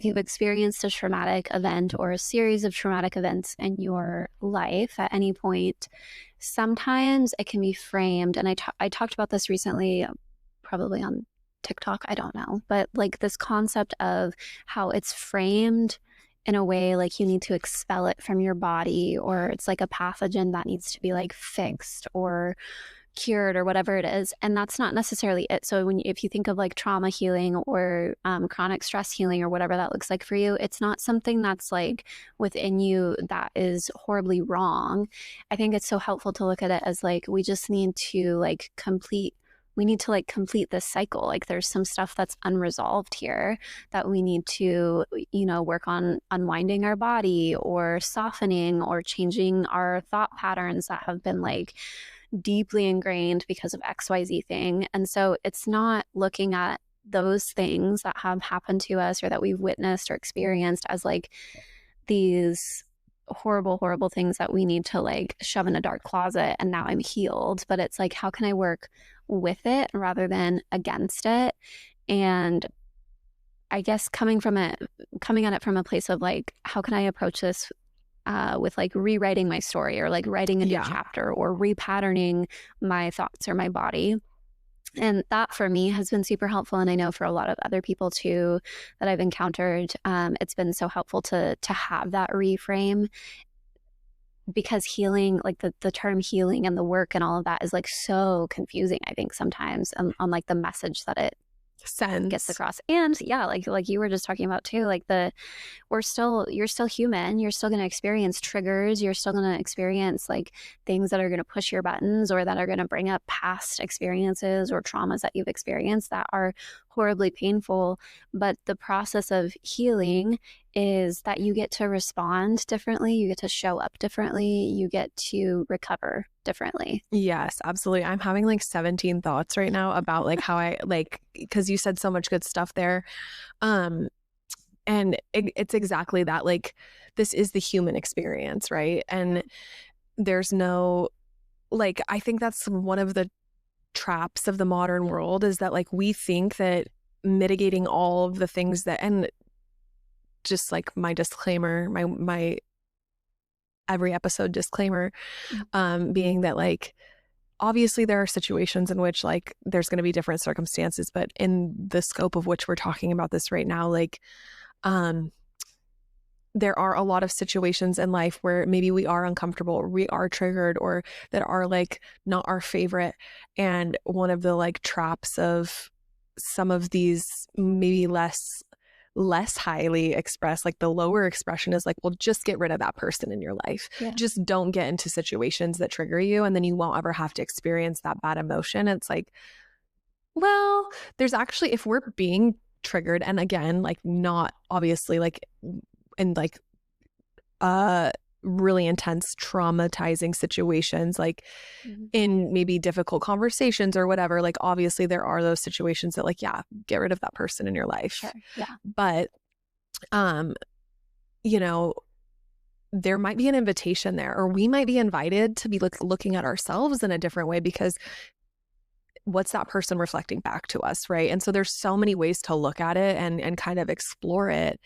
if you've experienced a traumatic event or a series of traumatic events in your life at any point, sometimes it can be framed. And I talked about this recently, probably on TikTok, I don't know, but like this concept of how it's framed in a way like you need to expel it from your body, or it's like a pathogen that needs to be like fixed or cured or whatever it is. And that's not necessarily it. So if you think of like trauma healing or chronic stress healing or whatever that looks like for you, it's not something that's like within you that is horribly wrong. I think it's so helpful to look at it as like we just need to like complete this cycle. Like there's some stuff that's unresolved here that we need to, work on unwinding our body or softening or changing our thought patterns that have been like deeply ingrained because of XYZ thing. And so it's not looking at those things that have happened to us or that we've witnessed or experienced as like these horrible, horrible things that we need to like shove in a dark closet and now I'm healed. But it's like, how can I work with it rather than against it? And I guess coming at it from a place of like, how can I approach this with like rewriting my story or like writing a new chapter or repatterning my thoughts or my body. And that for me has been super helpful. And I know for a lot of other people too that I've encountered, it's been so helpful to have that reframe, because healing, like the term healing and the work and all of that is like so confusing, I think sometimes on like the message that it gets across. And yeah, like you were just talking about too, like you're still human. You're still going to experience triggers. You're still going to experience like things that are going to push your buttons or that are going to bring up past experiences or traumas that you've experienced that are horribly painful. But the process of healing is that you get to respond differently. You get to show up differently. You get to recover differently. Yes, absolutely. I'm having like 17 thoughts right now about like how I like, because you said so much good stuff there. And it's exactly that. Like, this is the human experience, right? And there's no, like, I think that's one of the traps of the modern world, is that like we think that mitigating all of the things that, and just like my disclaimer, my every episode disclaimer, being that like, obviously there are situations in which like there's going to be different circumstances, but in the scope of which we're talking about this right now, like, there are a lot of situations in life where maybe we are uncomfortable, or we are triggered, or that are like not our favorite. And one of the like traps of some of these maybe less highly expressed, like the lower expression, is like, well, just get rid of that person in your life. Yeah. Just don't get into situations that trigger you, and then you won't ever have to experience that bad emotion. It's like, well, there's actually, if we're being triggered, and again, like not obviously like in like really intense traumatizing situations, like in maybe difficult conversations or whatever, like obviously there are those situations that like, yeah, get rid of that person in your life. Sure. Yeah. But there might be an invitation there, or we might be invited to be looking at ourselves in a different way, because what's that person reflecting back to us, right? And so there's so many ways to look at it and kind of explore it.